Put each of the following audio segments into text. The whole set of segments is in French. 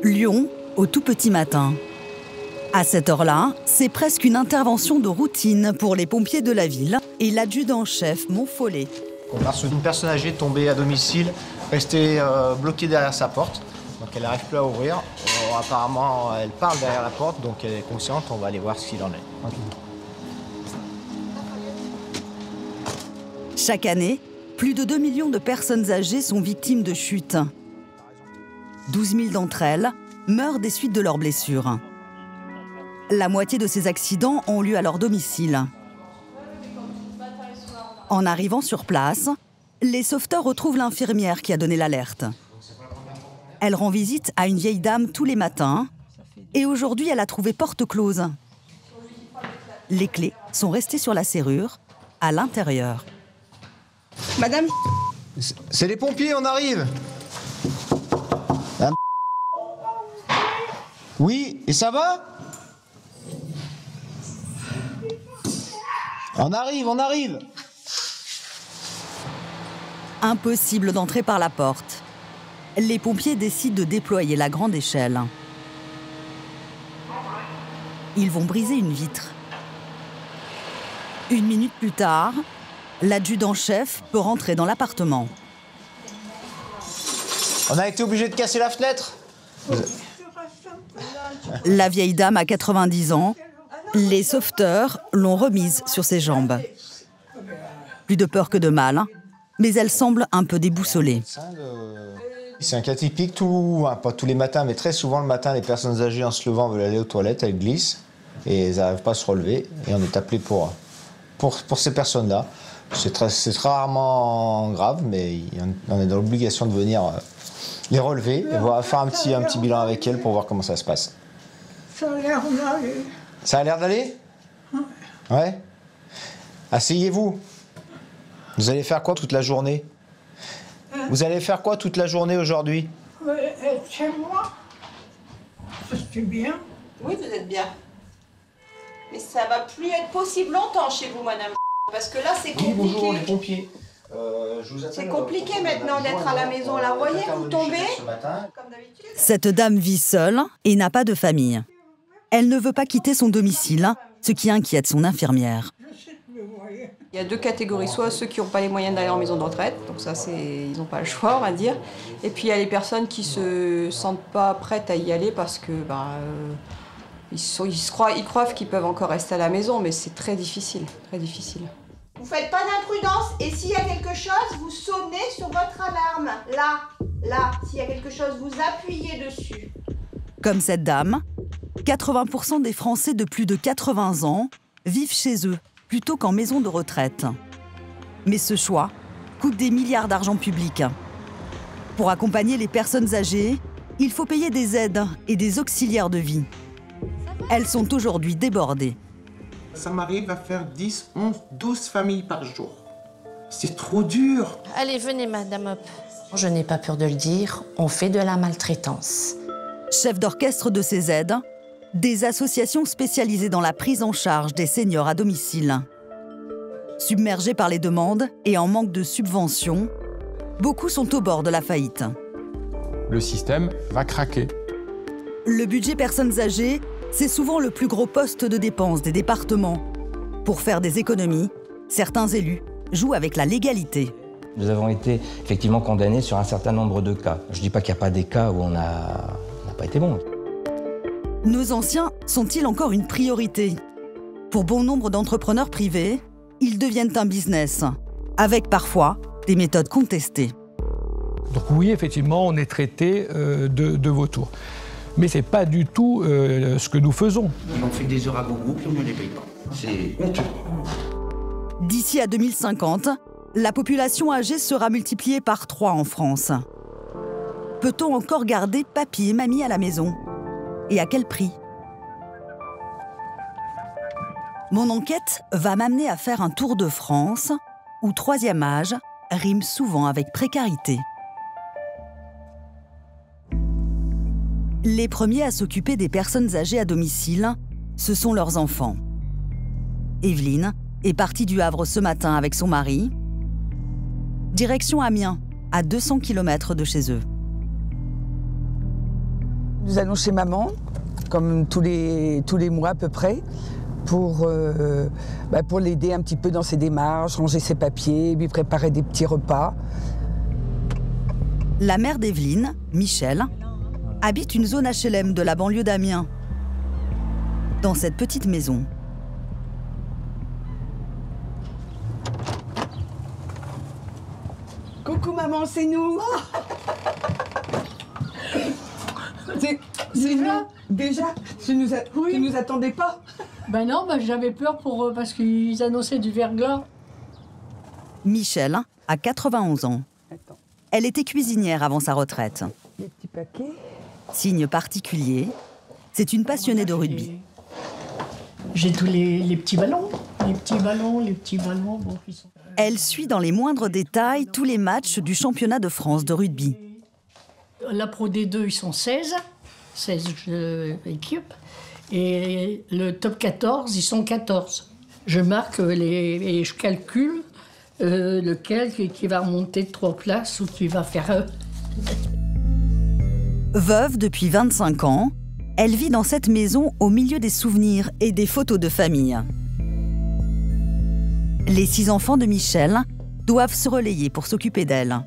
Lyon, au tout petit matin. À cette heure-là, c'est presque une intervention de routine pour les pompiers de la ville et l'adjudant-chef Montfollet. On part sur une personne âgée tombée à domicile, restée bloquée derrière sa porte. Donc elle n'arrive plus à ouvrir. Apparemment, elle parle derrière la porte, donc elle est consciente. On va aller voir ce qu'il en est. Chaque année, plus de 2 millions de personnes âgées sont victimes de chutes. 12 000 d'entre elles meurent des suites de leurs blessures. La moitié de ces accidents ont lieu à leur domicile. En arrivant sur place, les sauveteurs retrouvent l'infirmière qui a donné l'alerte. Elle rend visite à une vieille dame tous les matins et aujourd'hui, elle a trouvé porte close. Les clés sont restées sur la serrure, à l'intérieur. Madame, c'est les pompiers, on arrive. Oui, et ça va? On arrive. Impossible d'entrer par la porte. Les pompiers décident de déployer la grande échelle. Ils vont briser une vitre. 1 minute plus tard, l'adjudant-chef peut rentrer dans l'appartement. On a été obligé de casser la fenêtre. La vieille dame a 90 ans. Les sauveteurs l'ont remise sur ses jambes. Plus de peur que de mal, mais elle semble un peu déboussolée. C'est un cas typique, pas tous les matins, mais très souvent le matin, les personnes âgées en se levant veulent aller aux toilettes, elles glissent et elles n'arrivent pas à se relever. Et on est appelé pour ces personnes-là. C'est très rarement grave, mais on est dans l'obligation de venir les relever et faire un petit bilan avec elles pour voir comment ça se passe. ça a l'air d'aller. Ça a l'air d'aller? Ouais. Asseyez-vous. Vous allez faire quoi toute la journée? Vous allez faire quoi toute la journée aujourd'hui? Être chez moi, je suis bien. Oui, vous êtes bien. Mais ça va plus être possible longtemps chez vous, madame. Parce que là, c'est compliqué. Oui, bonjour les pompiers. C'est compliqué maintenant d'être à la maison. Là, vous voyez, vous tombez. Comme d'habitude. Cette dame vit seule et n'a pas de famille. Elle ne veut pas quitter son domicile, ce qui inquiète son infirmière. Il y a 2 catégories, soit ceux qui n'ont pas les moyens d'aller en maison de retraite, donc ça, ils n'ont pas le choix, on va dire. Et puis il y a les personnes qui se sentent pas prêtes à y aller parce que ils croient qu'ils peuvent encore rester à la maison, mais c'est très difficile, très difficile. Vous faites pas d'imprudence et s'il y a quelque chose, vous sonnez sur votre alarme. Là, s'il y a quelque chose, vous appuyez dessus. Comme cette dame, 80% des Français de plus de 80 ans vivent chez eux, plutôt qu'en maison de retraite. Mais ce choix coûte des milliards d'argent public. Pour accompagner les personnes âgées, il faut payer des aides et des auxiliaires de vie. Elles sont aujourd'hui débordées. Ça m'arrive à faire 10, 11, 12 familles par jour. C'est trop dur. Allez, venez, madame Hop. Je n'ai pas peur de le dire, on fait de la maltraitance. Chef d'orchestre de ces aides, des associations spécialisées dans la prise en charge des seniors à domicile. Submergés par les demandes et en manque de subventions, beaucoup sont au bord de la faillite. Le système va craquer. Le budget personnes âgées, c'est souvent le plus gros poste de dépenses des départements. Pour faire des économies, certains élus jouent avec la légalité. Nous avons été effectivement condamnés sur un certain nombre de cas. Je ne dis pas qu'il n'y a pas des cas où on n'a pas été bon. Nos anciens sont-ils encore une priorité? Pour bon nombre d'entrepreneurs privés, ils deviennent un business, avec parfois des méthodes contestées. Donc oui, effectivement, on est traité de vautours. Mais ce n'est pas du tout ce que nous faisons. On fait des heures à gogo, puis on ne les paye pas. C'est honteux. D'ici à 2050, la population âgée sera multipliée par 3 en France. Peut-on encore garder papy et mamie à la maison? Et à quel prix? Mon enquête va m'amener à faire un tour de France où 3e âge rime souvent avec précarité. Les premiers à s'occuper des personnes âgées à domicile, ce sont leurs enfants. Evelyne est partie du Havre ce matin avec son mari. Direction Amiens, à 200 km de chez eux. Nous allons chez maman, comme tous les mois à peu près, pour l'aider un petit peu dans ses démarches, ranger ses papiers, lui préparer des petits repas. La mère d'Evelyne, Michel, habite une zone HLM de la banlieue d'Amiens. Dans cette petite maison, coucou maman, c'est nous. C'est nous. Déjà, tu nous attendais pas? Ben non, j'avais peur parce qu'ils annonçaient du verglas. Michel a 91 ans. Elle était cuisinière avant sa retraite. Les petits paquets. Signe particulier, c'est une passionnée de rugby. J'ai tous les petits ballons. Les petits ballons. Bon, qui sont... Elle suit dans les moindres détails tous les matchs du championnat de France de rugby. La Pro D2, ils sont 16 équipes. Et le top 14, ils sont 14. Je marque et je calcule lequel qui va remonter de 3 places ou qui va faire... Veuve depuis 25 ans, elle vit dans cette maison au milieu des souvenirs et des photos de famille. Les 6 enfants de Michel doivent se relayer pour s'occuper d'elle.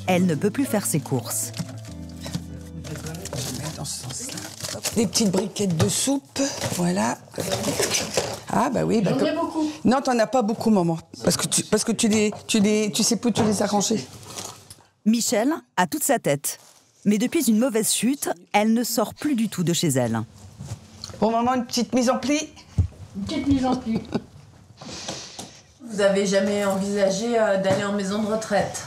Elle ne peut plus faire ses courses. Des petites briquettes de soupe, voilà. Ah bah oui. J'en ai beaucoup. Non, t'en as pas beaucoup, maman, parce que tu sais plus où tu les as rangés. Michel a toute sa tête, mais depuis une mauvaise chute, elle ne sort plus du tout de chez elle. Bon, maman, une petite mise en pli. Une petite mise en pli. Vous avez jamais envisagé d'aller en maison de retraite?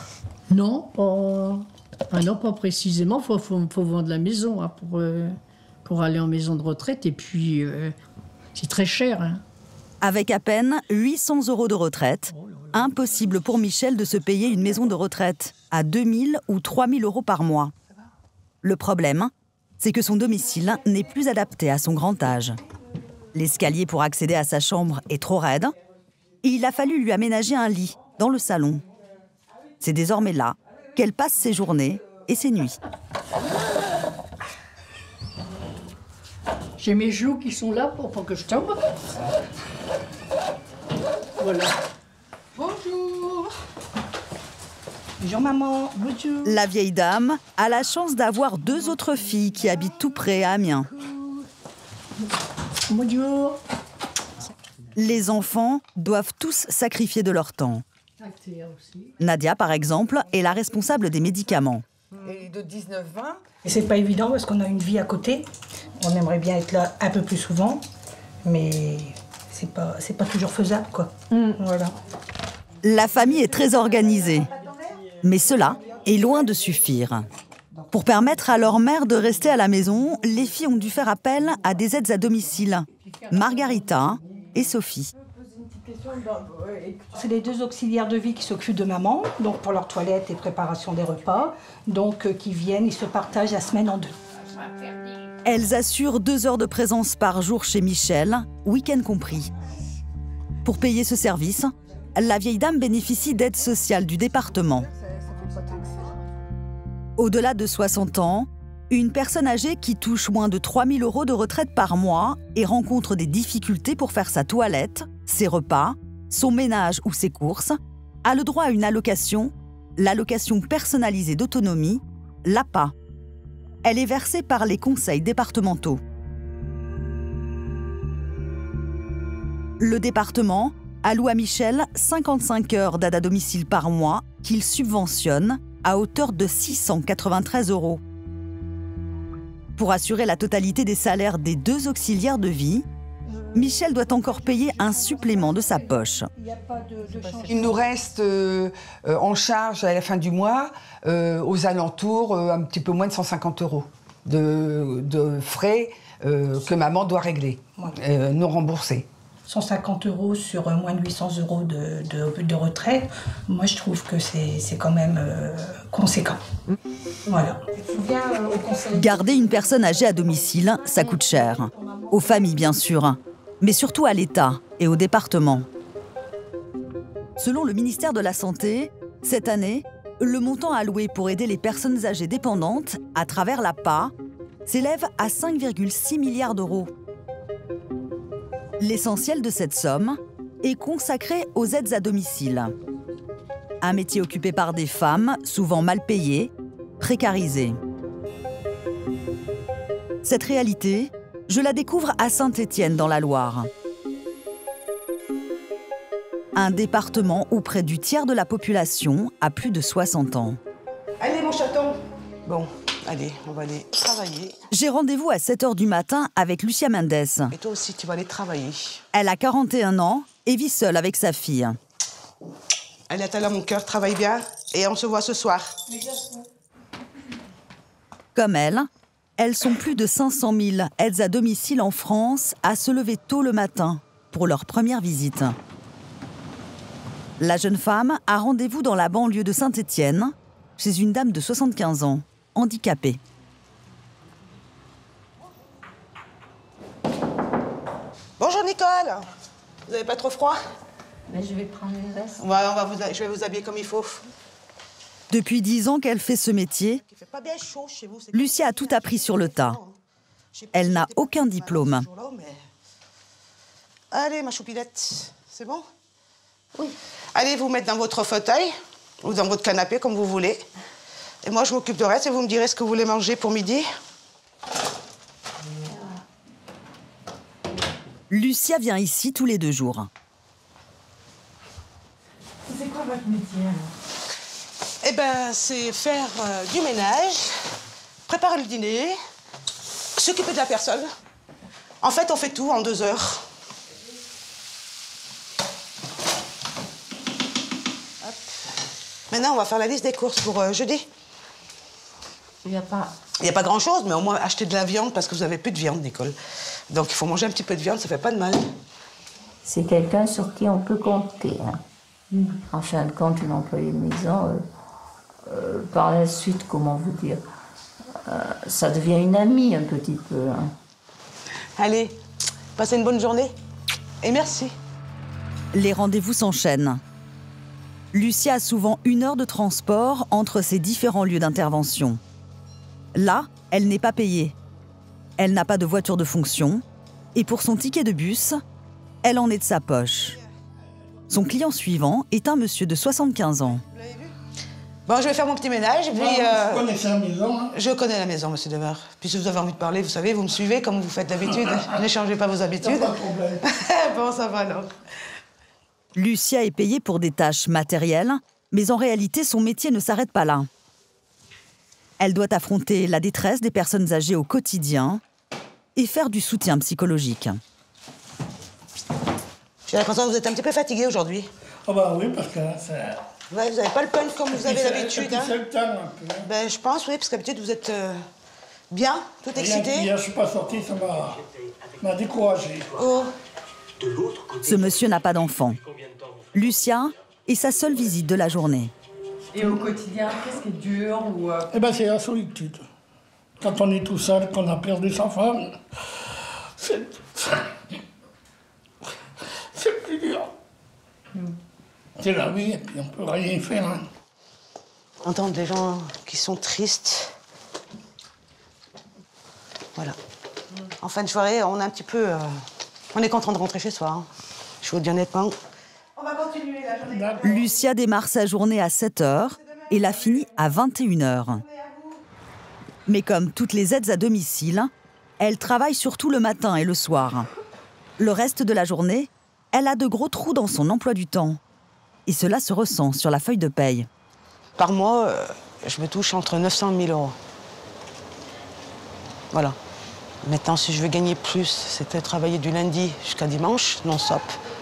Non, pas précisément. Faut vendre la maison hein, pour aller en maison de retraite. Et puis, c'est très cher. Hein. Avec à peine 800 € de retraite, impossible pour Michel de se payer une maison de retraite à 2 000 ou 3 000 € par mois. Le problème, c'est que son domicile n'est plus adapté à son grand âge. L'escalier pour accéder à sa chambre est trop raide. Et il a fallu lui aménager un lit dans le salon. C'est désormais là qu'elle passe ses journées et ses nuits. J'ai mes genoux qui sont là pour pas que je tombe. Voilà. Bonjour. Bonjour maman. Bonjour. La vieille dame a la chance d'avoir 2 autres filles qui habitent tout près à Amiens. Bonjour. Les enfants doivent tous sacrifier de leur temps. Nadia, par exemple, est la responsable des médicaments. Et de 19-20. Et c'est pas évident parce qu'on a une vie à côté. On aimerait bien être là un peu plus souvent, mais c'est pas toujours faisable, quoi. Voilà. La famille est très organisée. Mais cela est loin de suffire. Pour permettre à leur mère de rester à la maison, les filles ont dû faire appel à des aides à domicile. Margarita et Sophie. C'est les 2 auxiliaires de vie qui s'occupent de maman, donc pour leur toilette et préparation des repas, donc qui viennent, ils se partagent la semaine en 2. Elles assurent 2 heures de présence par jour chez Michel, week-end compris. Pour payer ce service, la vieille dame bénéficie d'aides sociales du département. Au-delà de 60 ans, une personne âgée qui touche moins de 3 000 € de retraite par mois et rencontre des difficultés pour faire sa toilette, ses repas, son ménage ou ses courses, a le droit à une allocation, l'allocation personnalisée d'autonomie, l'APA. Elle est versée par les conseils départementaux. Le département alloue à Michel 55 heures d'aide à domicile par mois qu'il subventionne à hauteur de 693 €. Pour assurer la totalité des salaires des 2 auxiliaires de vie, Michel doit encore payer un supplément de sa poche. Il nous reste en charge à la fin du mois, aux alentours, un petit peu moins de 150 € de frais que maman doit régler, non remboursés. 150 € sur moins de 800 € de retraite, moi je trouve que c'est quand même conséquent. Voilà. Garder une personne âgée à domicile, ça coûte cher. Aux familles, bien sûr, mais surtout à l'État et au département. Selon le ministère de la Santé, cette année, le montant alloué pour aider les personnes âgées dépendantes à travers l'APA s'élève à 5,6 milliards d'euros. L'essentiel de cette somme est consacré aux aides à domicile. Un métier occupé par des femmes, souvent mal payées, précarisées. Cette réalité, je la découvre à Saint-Étienne dans la Loire. Un département où près du tiers de la population a plus de 60 ans. Allez mon chaton. Bon, allez, on va aller travailler. J'ai rendez-vous à 7h du matin avec Lucia Mendes. Et toi aussi, tu vas aller travailler. Elle a 41 ans et vit seule avec sa fille. Allez, attends là mon cœur, travaille bien et on se voit ce soir. Comme elle, elles sont plus de 500 000 aides à domicile en France à se lever tôt le matin pour leur première visite. La jeune femme a rendez-vous dans la banlieue de Saint-Étienne, chez une dame de 75 ans, handicapée. Bonjour Nicole. Vous n'avez pas trop froid? Mais je vais prendre une veste. Ouais, je vais vous habiller comme il faut. Depuis 10 ans qu'elle fait ce métier, Il fait pas bien chaud chez vous. Lucia a tout appris sur le tas. Elle n'a aucun diplôme. Allez, ma choupinette, c'est bon? Oui. Allez vous mettre dans votre fauteuil ou dans votre canapé, comme vous voulez. Et moi, je m'occupe de reste et vous me direz ce que vous voulez manger pour midi. Lucia vient ici tous les 2 jours. C'est quoi votre métier, alors? Eh ben, c'est faire du ménage, préparer le dîner, s'occuper de la personne. En fait, on fait tout en 2 heures. Hop. Maintenant, on va faire la liste des courses pour jeudi. Il n'y a pas... Il n'y a pas grand-chose, mais au moins acheter de la viande parce que vous n'avez plus de viande, Nicole. Donc il faut manger un petit peu de viande, ça fait pas de mal. C'est quelqu'un sur qui on peut compter. Hein. En fin de compte, une employée de maison, par la suite, comment vous dire, ça devient une amie un petit peu. Hein. Allez, passez une bonne journée et merci. Les rendez-vous s'enchaînent. Lucia a souvent 1 heure de transport entre ses différents lieux d'intervention. Là, elle n'est pas payée. Elle n'a pas de voiture de fonction. Et pour son ticket de bus, elle en est de sa poche. Son client suivant est un monsieur de 75 ans. Bon, je vais faire mon petit ménage et puis... Vous connaissez la maison, hein? Je connais la maison, monsieur Demeure. Puis si vous avez envie de parler, vous savez, vous me suivez comme vous faites d'habitude. N'échangez pas vos habitudes. Pas de problème. Bon, ça va alors. Lucia est payée pour des tâches matérielles, mais en réalité, son métier ne s'arrête pas là. Elle doit affronter la détresse des personnes âgées au quotidien et faire du soutien psychologique. J'ai l'impression que vous êtes un petit peu fatigué aujourd'hui. Ah bah oui, parce que là, c'est... Ouais, vous n'avez pas le punch comme vous avez l'habitude. Hein. C'est le temps, un peu. Ben, je pense, oui, parce qu'habitude, vous êtes bien, tout excité. Hier, je suis pas sorti, ça m'a découragé. Oh. Ce monsieur n'a pas d'enfant. Lucia est sa seule visite de la journée. Et au quotidien, qu'est-ce qui est dur ou Eh ben, c'est la solitude. Quand on est tout seul, qu'on a perdu sa femme, c'est plus dur. C'est la vie, et puis on peut rien faire. Hein. Entendre des gens qui sont tristes. Voilà. En fin de soirée, on est un petit peu... on est content de rentrer chez soi. Hein. Je vous le dis honnêtement. On va continuer la journée. Lucia démarre sa journée à 7h et la finit à 21h. Mais comme toutes les aides à domicile, elle travaille surtout le matin et le soir. Le reste de la journée, elle a de gros trous dans son emploi du temps. Et cela se ressent sur la feuille de paye. Par mois, je me touche entre 900 et 1000 euros. Voilà. Maintenant, si je veux gagner plus, c'est de travailler du lundi jusqu'à dimanche, non-stop,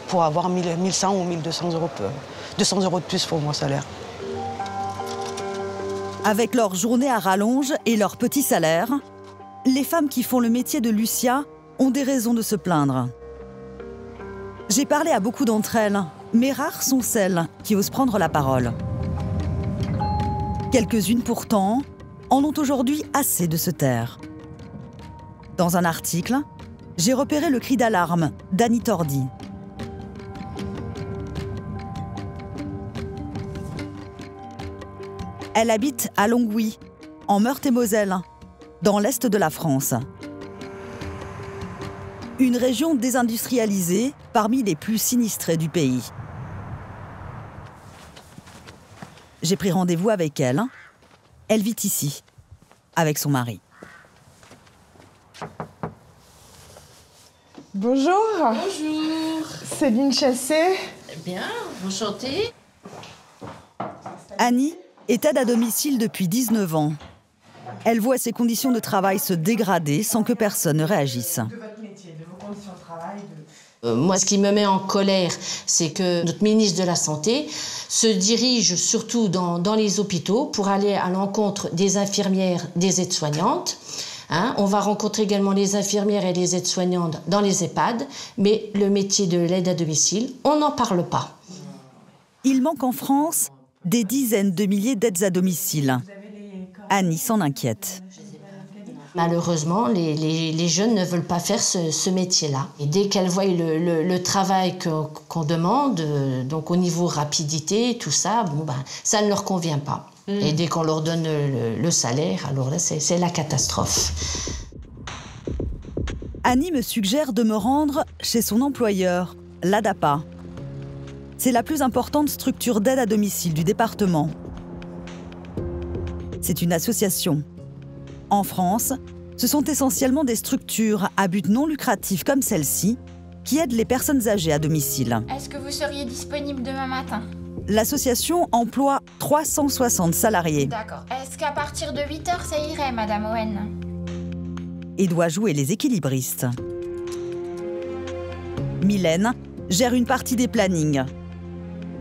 pour avoir 1100 ou 1200 euros, 200 euros de plus pour mon salaire. Avec leur journée à rallonge et leur petit salaire, les femmes qui font le métier de Lucia ont des raisons de se plaindre. J'ai parlé à beaucoup d'entre elles, mais rares sont celles qui osent prendre la parole. Quelques-unes pourtant en ont aujourd'hui assez de se taire. Dans un article, j'ai repéré le cri d'alarme d'Annie Tordi. Elle habite à Longwy, en Meurthe-et-Moselle, dans l'est de la France. Une région désindustrialisée parmi les plus sinistrées du pays. J'ai pris rendez-vous avec elle. Elle vit ici, avec son mari. Bonjour. Bonjour. Céline Chassé. Bien, enchantée. Annie est aide à domicile depuis 19 ans. Elle voit ses conditions de travail se dégrader sans que personne ne réagisse. De votre métier, de vos conditions de travail. Moi, ce qui me met en colère, c'est que notre ministre de la Santé se dirige surtout dans les hôpitaux pour aller à l'encontre des infirmières, des aides-soignantes. On va rencontrer également les infirmières et les aides-soignantes dans les EHPAD, mais le métier de l'aide à domicile, on n'en parle pas. Il manque en France des dizaines de milliers d'aides à domicile. Annie s'en inquiète. Malheureusement, les jeunes ne veulent pas faire ce métier-là. Et dès qu'elles voient le travail qu'on demande, donc au niveau rapidité, tout ça, ça ne leur convient pas. Et dès qu'on leur donne le salaire, alors là, c'est la catastrophe. Annie me suggère de me rendre chez son employeur, l'ADAPA. C'est la plus importante structure d'aide à domicile du département. C'est une association. En France, ce sont essentiellement des structures à but non lucratif comme celle-ci qui aident les personnes âgées à domicile. Est-ce que vous seriez disponible demain matin? L'association emploie 360 salariés. D'accord. Est-ce qu'à partir de 8h, ça irait, Madame Owen? Et doit jouer les équilibristes. Mylène gère une partie des plannings.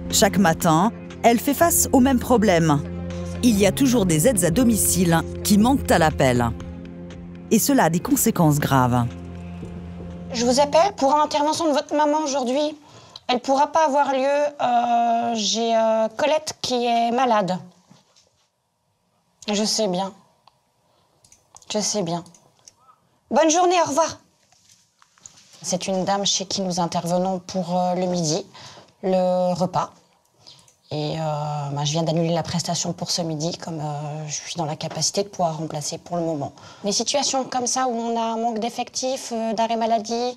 Chaque matin, elle fait face au même problème. Il y a toujours des aides à domicile qui manquent à l'appel. Et cela a des conséquences graves. Je vous appelle pour l'intervention de votre maman aujourd'hui. Elle ne pourra pas avoir lieu. J'ai Colette qui est malade. Je sais bien. Je sais bien. Bonne journée, au revoir. C'est une dame chez qui nous intervenons pour le midi, le repas. Et je viens d'annuler la prestation pour ce midi, comme je suis dans la capacité de pouvoir remplacer pour le moment. Les situations comme ça, où on a un manque d'effectifs, d'arrêt maladie,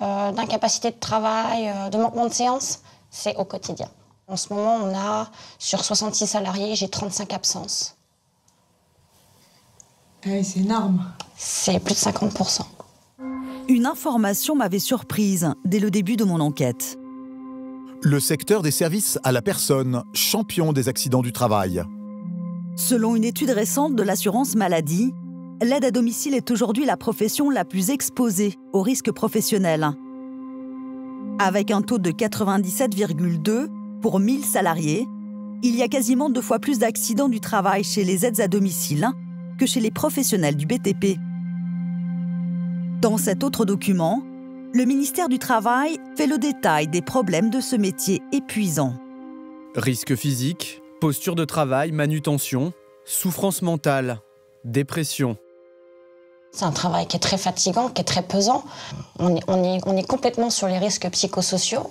d'incapacité de travail, de manquement de séance, c'est au quotidien. En ce moment, on a, sur 66 salariés, j'ai 35 absences. Oui, c'est énorme. C'est plus de 50%. Une information m'avait surprise dès le début de mon enquête. Le secteur des services à la personne, champion des accidents du travail. Selon une étude récente de l'assurance maladie, l'aide à domicile est aujourd'hui la profession la plus exposée aux risques professionnels. Avec un taux de 97,2 pour 1000 salariés, il y a quasiment 2 fois plus d'accidents du travail chez les aides à domicile que chez les professionnels du BTP. Dans cet autre document, le ministère du Travail fait le détail des problèmes de ce métier épuisant. Risques physiques, posture de travail, manutention, souffrance mentale, dépression. C'est un travail qui est très fatigant, qui est très pesant. On est complètement sur les risques psychosociaux.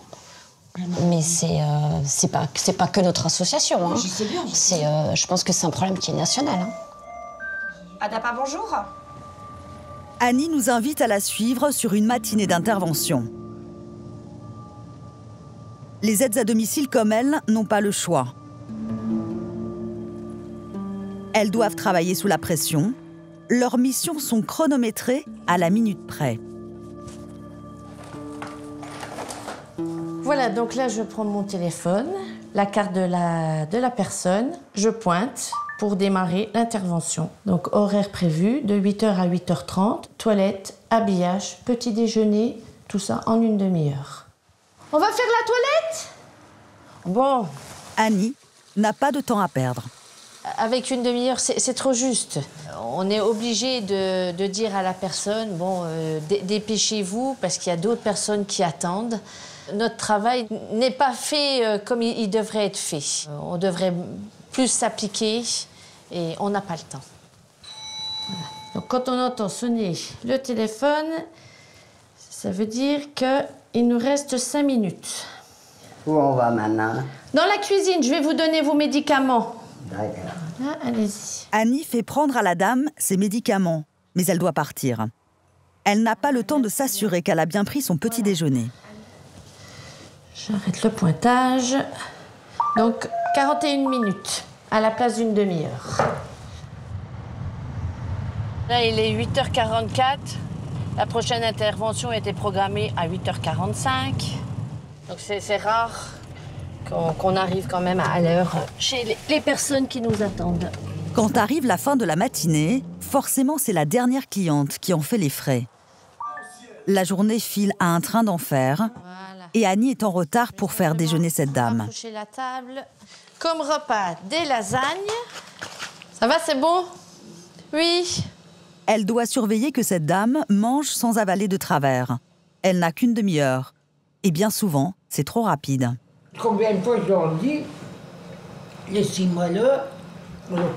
Mais c'est pas que notre association. Hein. Je sais bien. Je pense que c'est un problème qui est national. Hein. Adapa, bonjour. Annie nous invite à la suivre sur une matinée d'intervention. Les aides à domicile comme elle n'ont pas le choix. Elles doivent travailler sous la pression. Leurs missions sont chronométrées à la minute près. Voilà, donc là, je prends mon téléphone, la carte de la personne, je pointe pour démarrer l'intervention. Donc, horaire prévu de 8h à 8h30, toilette, habillage, petit déjeuner, tout ça en une demi-heure. On va faire la toilette? Bon. Annie n'a pas de temps à perdre. Avec une demi-heure, c'est trop juste. On est obligé de dire à la personne, bon, dépêchez-vous, parce qu'il y a d'autres personnes qui attendent. Notre travail n'est pas fait comme il devrait être fait. On devrait plus s'appliquer et on n'a pas le temps. Voilà. Donc quand on entend sonner le téléphone, ça veut dire qu'il nous reste 5 minutes. Où on va maintenant? Dans la cuisine, je vais vous donner vos médicaments. D'accord. Ah, allez-y. Annie fait prendre à la dame ses médicaments, mais elle doit partir. Elle n'a pas le temps de s'assurer qu'elle a bien pris son petit déjeuner. J'arrête le pointage. Donc, 41 minutes à la place d'une demi-heure. Là, il est 8h44. La prochaine intervention était programmée à 8h45. Donc, c'est rare qu'on arrive quand même à l'heure chez les personnes qui nous attendent. Quand arrive la fin de la matinée, forcément, c'est la dernière cliente qui en fait les frais. La journée file à un train d'enfer et Annie est en retard pour faire déjeuner cette dame. Toucher la table. Comme repas, des lasagnes. Ça va, c'est bon? Oui. Elle doit surveiller que cette dame mange sans avaler de travers. Elle n'a qu'une demi-heure. Et bien souvent, c'est trop rapide. Combien de fois je leur dis, laissez-moi là,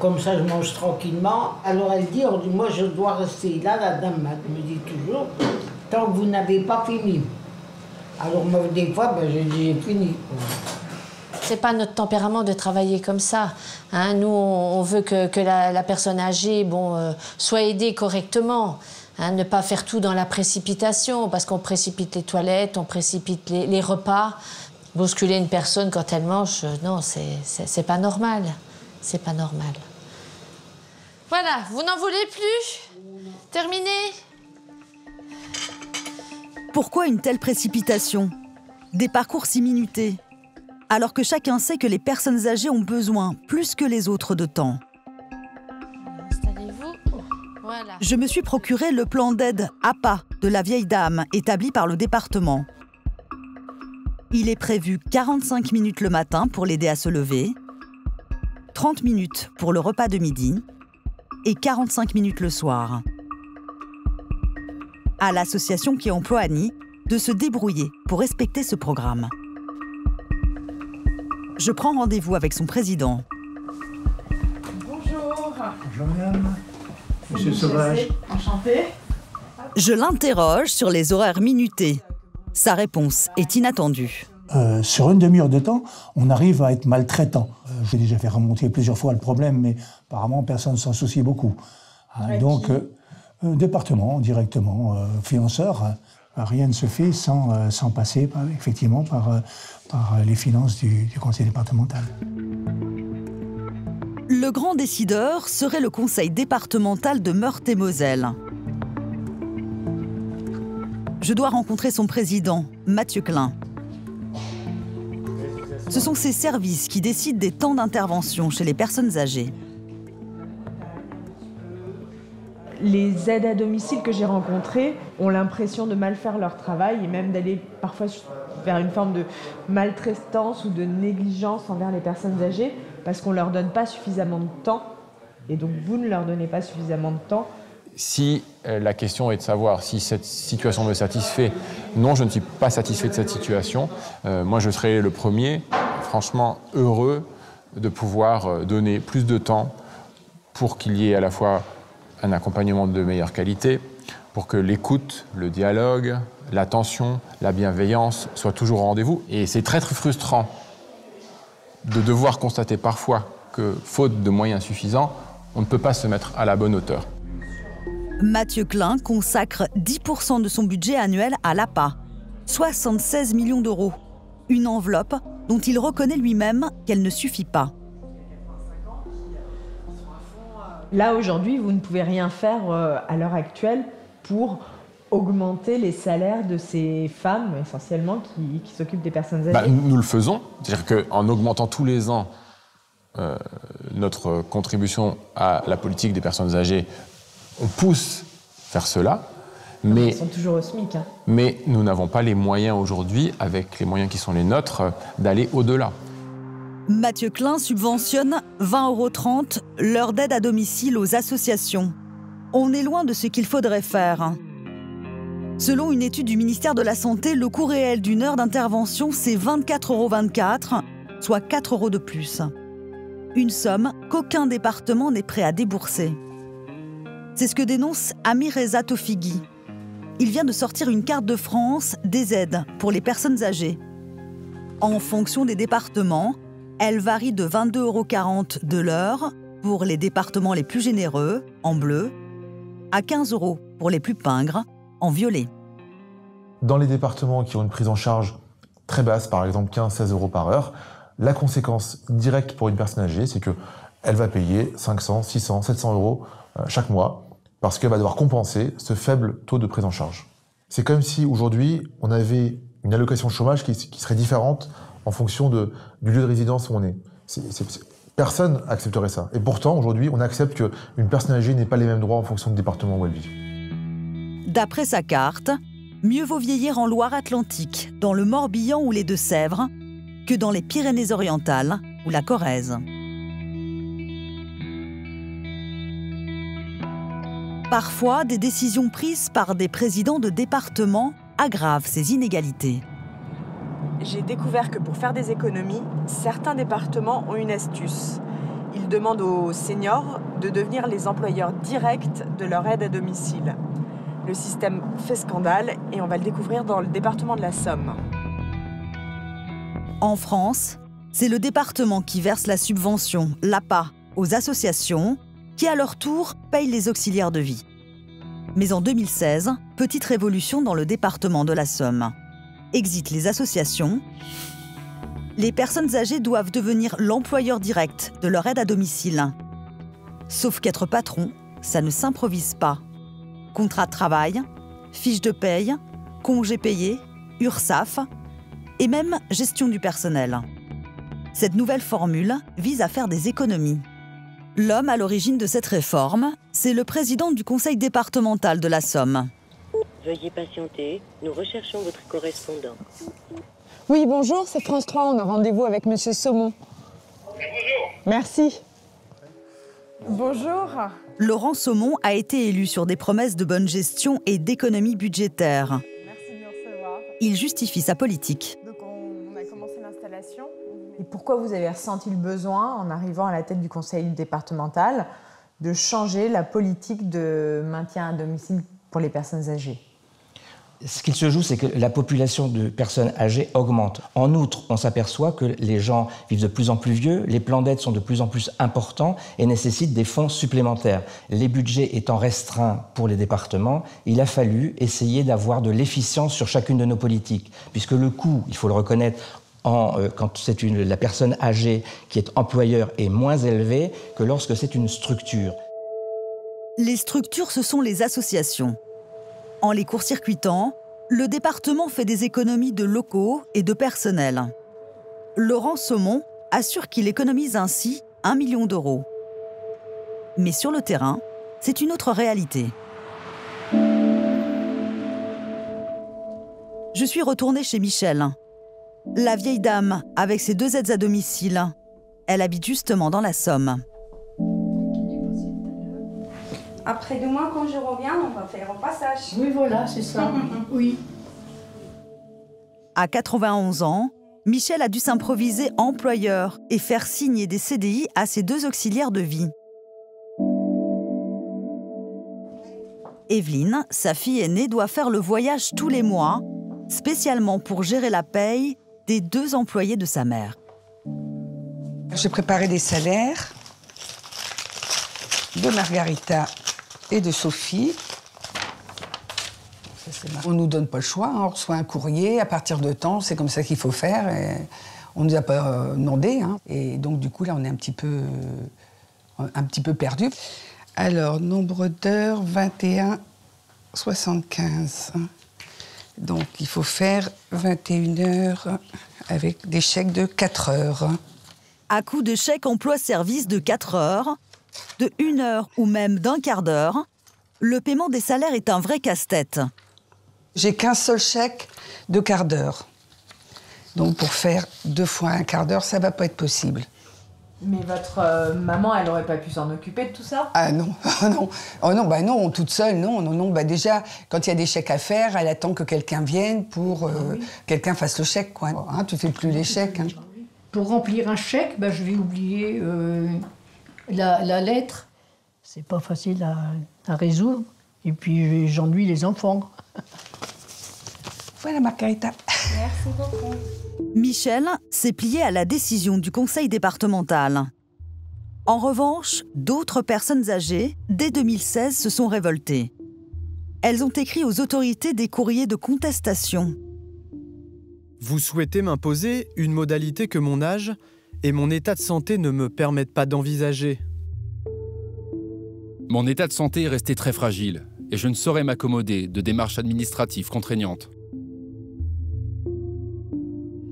comme ça je mange tranquillement. Alors elle dit, moi je dois rester là, la dame me dit toujours, tant que vous n'avez pas fini. Alors moi, des fois, je dis, j'ai fini. C'est pas notre tempérament de travailler comme ça. Hein, nous, on veut que la personne âgée soit aidée correctement. Hein, ne pas faire tout dans la précipitation, parce qu'on précipite les toilettes, on précipite les repas. Bousculer une personne quand elle mange, non, c'est pas normal. C'est pas normal. Voilà, vous n'en voulez plus? Terminé? Pourquoi une telle précipitation? Des parcours si minutés, alors que chacun sait que les personnes âgées ont besoin, plus que les autres, de temps. Installez-vous. Voilà. Je me suis procuré le plan d'aide APA de la vieille dame, établi par le département. Il est prévu 45 minutes le matin pour l'aider à se lever, 30 minutes pour le repas de midi et 45 minutes le soir. À l'association qui emploie Annie de se débrouiller pour respecter ce programme. Je prends rendez-vous avec son président. Bonjour. Bonjour madame. Monsieur Sauvage. Enchanté. Je l'interroge sur les horaires minutés. Sa réponse est inattendue. Sur une demi-heure de temps, on arrive à être maltraitant. J'ai déjà fait remonter plusieurs fois le problème, mais apparemment personne ne s'en soucie beaucoup. Donc, département, directement, financeur, rien ne se fait sans passer effectivement par les finances du conseil départemental. Le grand décideur serait le conseil départemental de Meurthe-et-Moselle. Je dois rencontrer son président, Mathieu Klein. Ce sont ces services qui décident des temps d'intervention chez les personnes âgées. Les aides à domicile que j'ai rencontrées ont l'impression de mal faire leur travail et même d'aller parfois vers une forme de maltraitance ou de négligence envers les personnes âgées parce qu'on ne leur donne pas suffisamment de temps et donc vous ne leur donnez pas suffisamment de temps. Si la question est de savoir si cette situation me satisfait, non, je ne suis pas satisfait de cette situation. Moi, je serais le premier, franchement, heureux de pouvoir donner plus de temps pour qu'il y ait à la fois un accompagnement de meilleure qualité, pour que l'écoute, le dialogue, l'attention, la bienveillance soient toujours au rendez-vous. Et c'est très, très frustrant de devoir constater parfois que, faute de moyens suffisants, on ne peut pas se mettre à la bonne hauteur. Mathieu Klein consacre 10% de son budget annuel à l'APA, 76 millions d'euros. Une enveloppe dont il reconnaît lui-même qu'elle ne suffit pas. Là, aujourd'hui, vous ne pouvez rien faire à l'heure actuelle pour augmenter les salaires de ces femmes, essentiellement, qui s'occupent des personnes âgées. Nous le faisons. C'est-à-dire qu'en augmentant tous les ans notre contribution à la politique des personnes âgées, on pousse vers cela. Mais, ils sont toujours au SMIC. Hein. Mais nous n'avons pas les moyens aujourd'hui, avec les moyens qui sont les nôtres, d'aller au-delà. Mathieu Klein subventionne 20,30 € l'heure d'aide à domicile aux associations. On est loin de ce qu'il faudrait faire. Selon une étude du ministère de la Santé, le coût réel d'une heure d'intervention, c'est 24,24 €, soit 4 € de plus. Une somme qu'aucun département n'est prêt à débourser. C'est ce que dénonce Amireza Tofigui. Il vient de sortir une carte de France des aides pour les personnes âgées. En fonction des départements, elle varie de 22,40 € de l'heure pour les départements les plus généreux, en bleu, à 15 € pour les plus pingres, en violet. Dans les départements qui ont une prise en charge très basse, par exemple 15-16 € par heure, la conséquence directe pour une personne âgée, c'est qu'elle va payer 500, 600, 700 € chaque mois parce qu'elle va devoir compenser ce faible taux de prise en charge. C'est comme si aujourd'hui, on avait une allocation de chômage qui serait différente en fonction du lieu de résidence où on est. Personne accepterait ça. Et pourtant, aujourd'hui, on accepte qu'une personne âgée n'ait pas les mêmes droits en fonction du département où elle vit. D'après sa carte, mieux vaut vieillir en Loire-Atlantique, dans le Morbihan ou les Deux-Sèvres, que dans les Pyrénées-Orientales ou la Corrèze. Parfois, des décisions prises par des présidents de départements aggravent ces inégalités. J'ai découvert que pour faire des économies, certains départements ont une astuce. Ils demandent aux seniors de devenir les employeurs directs de leur aide à domicile. Le système fait scandale et on va le découvrir dans le département de la Somme. En France, c'est le département qui verse la subvention, l'APA, aux associations qui, à leur tour, payent les auxiliaires de vie. Mais en 2016, petite révolution dans le département de la Somme. Exit les associations. Les personnes âgées doivent devenir l'employeur direct de leur aide à domicile. Sauf qu'être patron, ça ne s'improvise pas. Contrat de travail, fiche de paye, congés payés, URSSAF et même gestion du personnel. Cette nouvelle formule vise à faire des économies. L'homme à l'origine de cette réforme, c'est le président du conseil départemental de la Somme. Veuillez patienter, nous recherchons votre correspondant. Oui, bonjour, c'est France 3, on a rendez-vous avec Monsieur Saumon. Bonjour. Merci. Bonjour. Laurent Saumon a été élu sur des promesses de bonne gestion et d'économie budgétaire. Merci de nous recevoir. Il justifie sa politique. Donc on a commencé l'installation. Et pourquoi vous avez ressenti le besoin, en arrivant à la tête du conseil départemental, de changer la politique de maintien à domicile pour les personnes âgées ? Ce qu'il se joue, c'est que la population de personnes âgées augmente. En outre, on s'aperçoit que les gens vivent de plus en plus vieux, les plans d'aide sont de plus en plus importants et nécessitent des fonds supplémentaires. Les budgets étant restreints pour les départements, il a fallu essayer d'avoir de l'efficience sur chacune de nos politiques, puisque le coût, il faut le reconnaître, quand c'est la personne âgée qui est employeur est moins élevé que lorsque c'est une structure. Les structures, ce sont les associations. En les court-circuitant, le département fait des économies de locaux et de personnel. Laurent Saumon assure qu'il économise ainsi 1 million d'euros. Mais sur le terrain, c'est une autre réalité. Je suis retournée chez Michel. La vieille dame, avec ses 2 aides à domicile, elle habite justement dans la Somme. Après-demain, quand je reviens, on va faire un passage. Oui, voilà, c'est ça. Oui. À 91 ans, Michel a dû s'improviser employeur et faire signer des CDI à ses 2 auxiliaires de vie. Evelyne, sa fille aînée, doit faire le voyage tous les mois, spécialement pour gérer la paye des 2 employés de sa mère. J'ai préparé des salaires de Margarita et de Sophie. On ne nous donne pas le choix, hein. On reçoit un courrier à partir de temps, c'est comme ça qu'il faut faire. Et on ne nous a pas demandé. Hein. Et donc, du coup, là, on est un petit peu perdu. Alors, nombre d'heures, 21,75. Donc, il faut faire 21 heures avec des chèques de 4 heures. À coup de chèque emploi-service de 4 heures, de 1 heure ou même d'un quart d'heure, le paiement des salaires est un vrai casse-tête. J'ai qu'un seul chèque de quart d'heure. Donc pour faire 2 fois un quart d'heure, ça ne va pas être possible. Mais votre maman, elle n'aurait pas pu s'en occuper de tout ça? Ah non, non. Oh non, bah non, toute seule, non, non, non. Bah déjà, quand il y a des chèques à faire, elle attend que quelqu'un vienne pour quelqu'un fasse le chèque, quoi. Hein, tu fais plus les chèques. Hein. Pour remplir un chèque, bah, je vais oublier la lettre. C'est pas facile à résoudre. Et puis j'ennuie les enfants. Voilà, Margarita. Merci beaucoup. Michel s'est plié à la décision du conseil départemental. En revanche, d'autres personnes âgées, dès 2016, se sont révoltées. Elles ont écrit aux autorités des courriers de contestation. Vous souhaitez m'imposer une modalité que mon âge et mon état de santé ne me permettent pas d'envisager. Mon état de santé est resté très fragile et je ne saurais m'accommoder de démarches administratives contraignantes.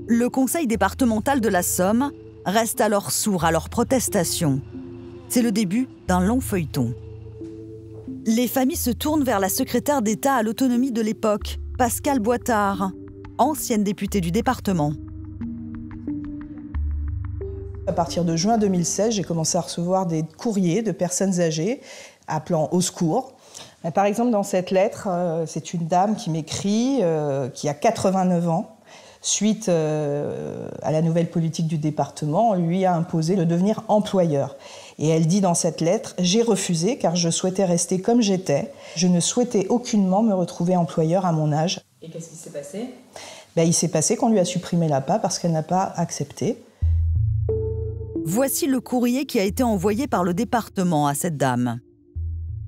Le conseil départemental de la Somme reste alors sourd à leurs protestations. C'est le début d'un long feuilleton. Les familles se tournent vers la secrétaire d'État à l'autonomie de l'époque, Pascale Boitard, ancienne députée du département. À partir de juin 2016, j'ai commencé à recevoir des courriers de personnes âgées appelant au secours. Par exemple, dans cette lettre, c'est une dame qui m'écrit, qui a 89 ans. Suite à la nouvelle politique du département, on lui a imposé de devenir employeur. Et elle dit dans cette lettre « J'ai refusé car je souhaitais rester comme j'étais. Je ne souhaitais aucunement me retrouver employeur à mon âge. » Et qu'est-ce qui s'est passé ? Il s'est passé qu'on lui a supprimé l'APA parce qu'elle n'a pas accepté. Voici le courrier qui a été envoyé par le département à cette dame.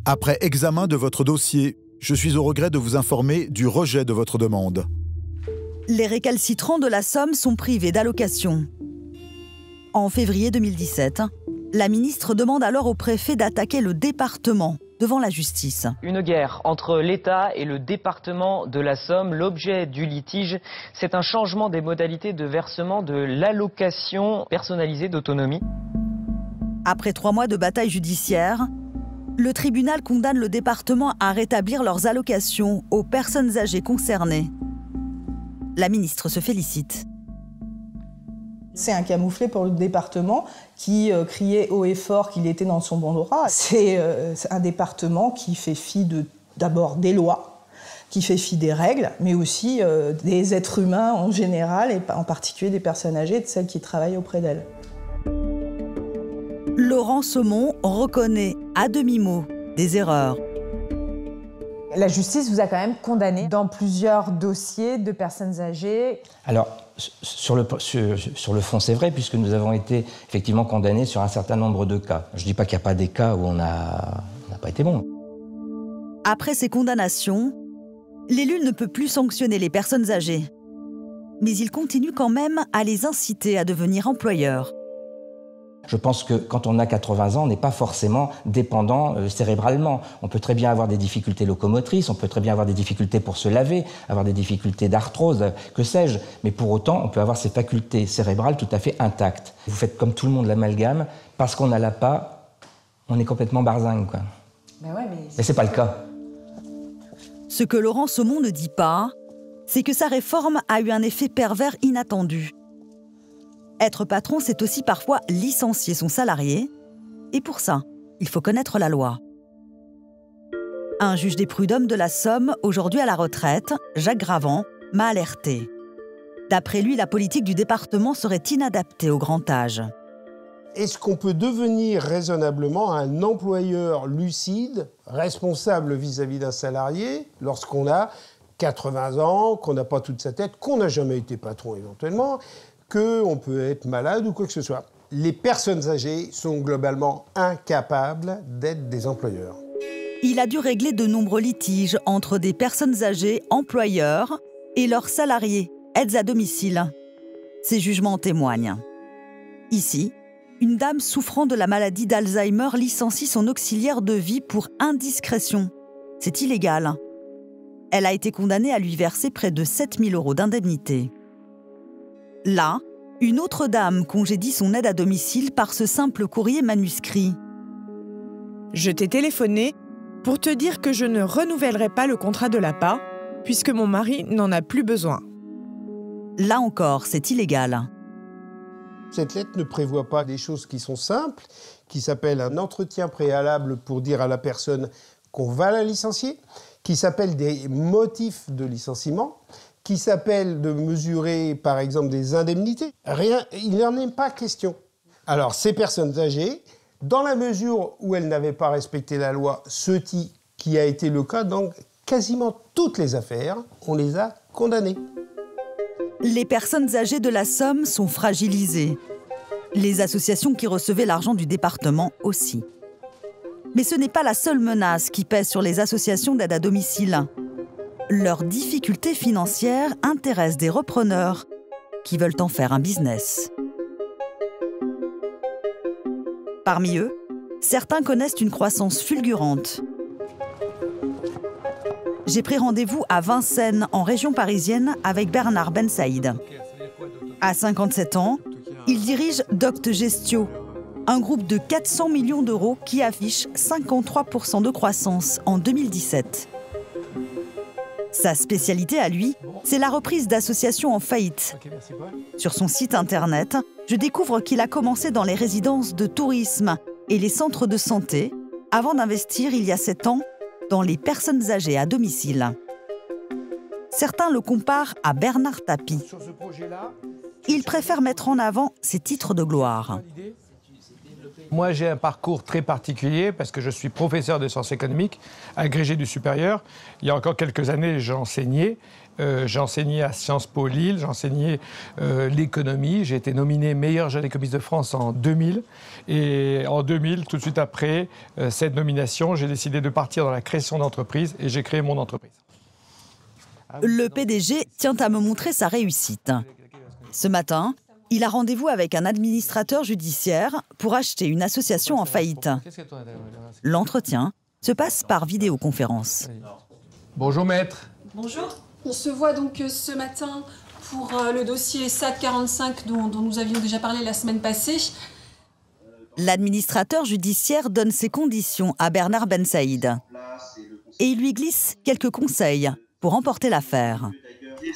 Après examen de votre dossier, je suis au regret de vous informer du rejet de votre demande. Les récalcitrants de la Somme sont privés d'allocation. En février 2017, la ministre demande alors au préfet d'attaquer le département devant la justice. Une guerre entre l'État et le département de la Somme. L'objet du litige, c'est un changement des modalités de versement de l'allocation personnalisée d'autonomie. Après 3 mois de bataille judiciaire, le tribunal condamne le département à rétablir leurs allocations aux personnes âgées concernées. La ministre se félicite. C'est un camouflet pour le département qui criait haut et fort qu'il était dans son bon droit. C'est un département qui fait fi d'abord des lois, qui fait fi des règles, mais aussi des êtres humains en général, et en particulier des personnes âgées et de celles qui travaillent auprès d'elles. Laurent Saumon reconnaît à demi-mot des erreurs. La justice vous a quand même condamné dans plusieurs dossiers de personnes âgées. Alors, sur le fond, c'est vrai, puisque nous avons été effectivement condamnés sur un certain nombre de cas. Je ne dis pas qu'il n'y a pas des cas où on n'a pas été bon. Après ces condamnations, l'élu ne peut plus sanctionner les personnes âgées. Mais il continue quand même à les inciter à devenir employeurs. Je pense que quand on a 80 ans, on n'est pas forcément dépendant cérébralement. On peut très bien avoir des difficultés locomotrices, on peut très bien avoir des difficultés pour se laver, avoir des difficultés d'arthrose, que sais-je. Mais pour autant, on peut avoir ses facultés cérébrales tout à fait intactes. Vous faites comme tout le monde l'amalgame, parce qu'on a l'APA, on est complètement barzingue, quoi. Mais c'est pas le cas. Ce que Laurent Saumon ne dit pas, c'est que sa réforme a eu un effet pervers inattendu. Être patron, c'est aussi parfois licencier son salarié. Et pour ça, il faut connaître la loi. Un juge des prud'hommes de la Somme, aujourd'hui à la retraite, Jacques Gravant, m'a alerté. D'après lui, la politique du département serait inadaptée au grand âge. Est-ce qu'on peut devenir raisonnablement un employeur lucide, responsable vis-à-vis d'un salarié, lorsqu'on a 80 ans, qu'on n'a pas toute sa tête, qu'on n'a jamais été patron éventuellement, qu'on peut être malade ou quoi que ce soit. Les personnes âgées sont globalement incapables d'être des employeurs. Il a dû régler de nombreux litiges entre des personnes âgées employeurs et leurs salariés, aides à domicile. Ces jugements en témoignent. Ici, une dame souffrant de la maladie d'Alzheimer licencie son auxiliaire de vie pour indiscrétion. C'est illégal. Elle a été condamnée à lui verser près de 7 000 € d'indemnité. Là, une autre dame congédie son aide à domicile par ce simple courrier manuscrit. Je t'ai téléphoné pour te dire que je ne renouvellerai pas le contrat de l'APA, puisque mon mari n'en a plus besoin. Là encore, c'est illégal. Cette lettre ne prévoit pas des choses qui sont simples, qui s'appellent un entretien préalable pour dire à la personne qu'on va la licencier, qui s'appellent des motifs de licenciement, qui s'appelle de mesurer, par exemple, des indemnités. Rien, il n'en est pas question. Alors, ces personnes âgées, dans la mesure où elles n'avaient pas respecté la loi, ce qui a été le cas dans quasiment toutes les affaires, on les a condamnées. Les personnes âgées de la Somme sont fragilisées. Les associations qui recevaient l'argent du département aussi. Mais ce n'est pas la seule menace qui pèse sur les associations d'aide à domicile. Leurs difficultés financières intéressent des repreneurs qui veulent en faire un business. Parmi eux, certains connaissent une croissance fulgurante. J'ai pris rendez-vous à Vincennes, en région parisienne, avec Bernard Ben Saïd. À 57 ans, il dirige Doct Gestio, un groupe de 400 millions d'euros qui affiche 53% de croissance en 2017. Sa spécialité à lui, c'est la reprise d'associations en faillite. Sur son site internet, je découvre qu'il a commencé dans les résidences de tourisme et les centres de santé, avant d'investir il y a 7 ans dans les personnes âgées à domicile. Certains le comparent à Bernard Tapie. Il préfère mettre en avant ses titres de gloire. Moi, j'ai un parcours très particulier parce que je suis professeur de sciences économiques, agrégé du supérieur. Il y a encore quelques années, j'enseignais. J'enseignais à Sciences Po Lille, j'enseignais l'économie. J'ai été nominé meilleur jeune économiste de France en 2000. Et en 2000, tout de suite après cette nomination, j'ai décidé de partir dans la création d'entreprise et j'ai créé mon entreprise. Le PDG tient à me montrer sa réussite. Ce matin, il a rendez-vous avec un administrateur judiciaire pour acheter une association en faillite. L'entretien se passe par vidéoconférence. Bonjour maître. Bonjour. On se voit donc ce matin pour le dossier SAC 45 dont nous avions déjà parlé la semaine passée. L'administrateur judiciaire donne ses conditions à Bernard Ben Saïd. Et il lui glisse quelques conseils pour emporter l'affaire.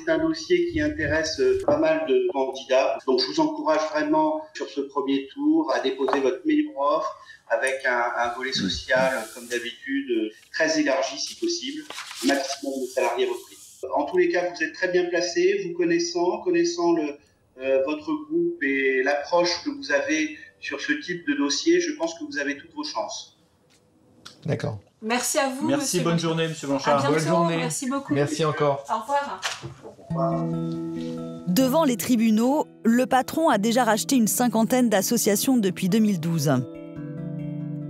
C'est un dossier qui intéresse pas mal de candidats. Donc je vous encourage vraiment sur ce premier tour à déposer votre meilleure offre avec un volet social, comme d'habitude, très élargi si possible, maximum de salariés repris. En tous les cas, vous êtes très bien placé, vous connaissant votre groupe et l'approche que vous avez sur ce type de dossier, je pense que vous avez toutes vos chances. D'accord. Merci à vous. Merci, bonne journée, monsieur Blanchard. À bientôt, bonne journée. Merci beaucoup. Merci encore. Au revoir. Devant les tribunaux, le patron a déjà racheté une 50aine d'associations depuis 2012.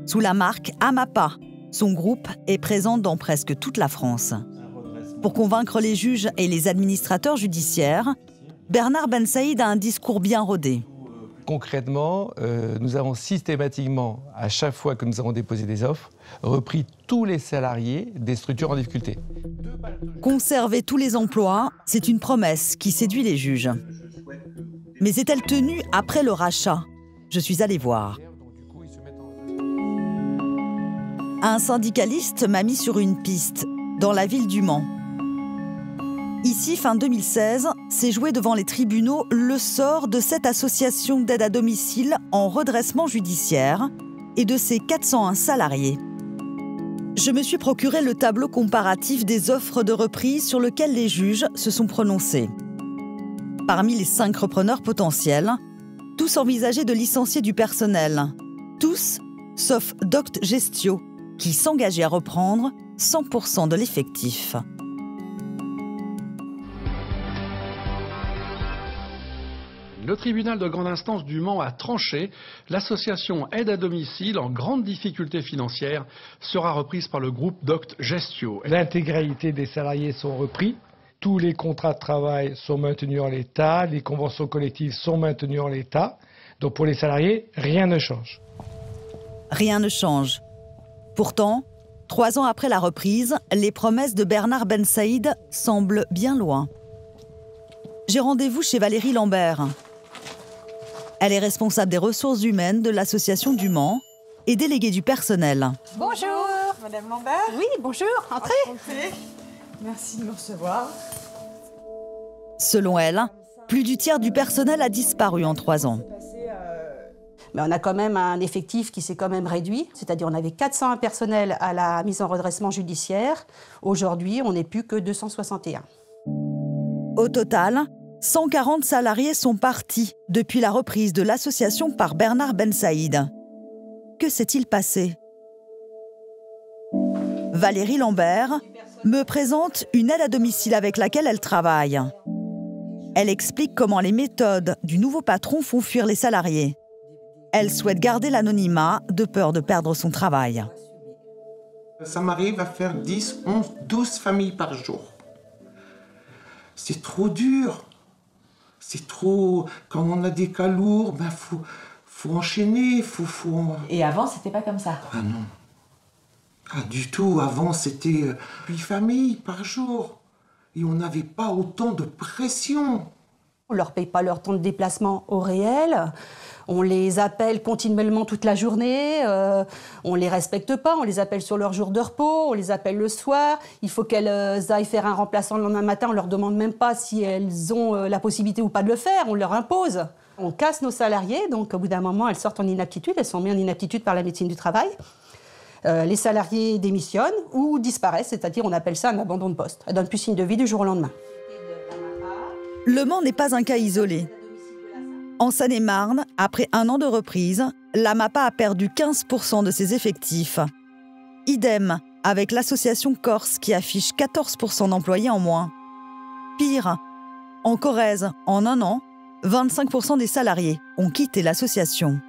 Sous la marque Amapa, son groupe est présent dans presque toute la France. Pour convaincre les juges et les administrateurs judiciaires, Bernard Ben Saïd a un discours bien rodé. Concrètement, nous avons systématiquement, à chaque fois que nous avons déposé des offres, repris tous les salariés des structures en difficulté. Conserver tous les emplois, c'est une promesse qui séduit les juges. Mais est-elle tenue après le rachat? Je suis allée voir. Un syndicaliste m'a mis sur une piste, dans la ville du Mans. Ici, fin 2016, s'est joué devant les tribunaux le sort de cette association d'aide à domicile en redressement judiciaire et de ses 401 salariés. Je me suis procuré le tableau comparatif des offres de reprise sur lequel les juges se sont prononcés. Parmi les 5 repreneurs potentiels, tous envisageaient de licencier du personnel. Tous, sauf Doct Gestio, qui s'engageait à reprendre 100% de l'effectif. Le tribunal de grande instance du Mans a tranché. L'association Aide à domicile en grande difficulté financière sera reprise par le groupe Doct Gestio. L'intégralité des salariés sont repris. Tous les contrats de travail sont maintenus en l'état. Les conventions collectives sont maintenues en l'état. Donc pour les salariés, rien ne change. Rien ne change. Pourtant, 3 ans après la reprise, les promesses de Bernard Ben Saïd semblent bien loin. J'ai rendez-vous chez Valérie Lambert. Elle est responsable des ressources humaines de l'association du Mans et déléguée du personnel. Bonjour, Madame Lambert. Oui, bonjour, entrez. Merci de me recevoir. Selon elle, plus du tiers du personnel a disparu en 3 ans. Mais on a quand même un effectif qui s'est quand même réduit, c'est-à-dire on avait 401 personnels à la mise en redressement judiciaire. Aujourd'hui, on n'est plus que 261. Au total, 140 salariés sont partis depuis la reprise de l'association par Bernard Ben Saïd. Que s'est-il passé? Valérie Lambert me présente une aide à domicile avec laquelle elle travaille. Elle explique comment les méthodes du nouveau patron font fuir les salariés. Elle souhaite garder l'anonymat de peur de perdre son travail. Ça m'arrive à faire 10, 11, 12 familles par jour. C'est trop dur. C'est trop... Quand on a des cas lourds, ben faut enchaîner, Et avant, c'était pas comme ça? Ah non. Pas du tout. Avant, c'était 8 familles par jour. Et on n'avait pas autant de pression. On ne leur paye pas leur temps de déplacement au réel. On les appelle continuellement toute la journée. On ne les respecte pas. On les appelle sur leur jour de repos. On les appelle le soir. Il faut qu'elles aillent faire un remplaçant le lendemain matin. On ne leur demande même pas si elles ont la possibilité ou pas de le faire. On leur impose. On casse nos salariés. Donc, au bout d'un moment, elles sortent en inaptitude. Elles sont mises en inaptitude par la médecine du travail. Les salariés démissionnent ou disparaissent. C'est-à-dire, on appelle ça un abandon de poste. Elles ne donnent plus signe de vie du jour au lendemain. Le Mans n'est pas un cas isolé. En Seine-et-Marne, après 1 an de reprise, la MAPA a perdu 15% de ses effectifs. Idem avec l'association Corse qui affiche 14% d'employés en moins. Pire, en Corrèze, en 1 an, 25% des salariés ont quitté l'association.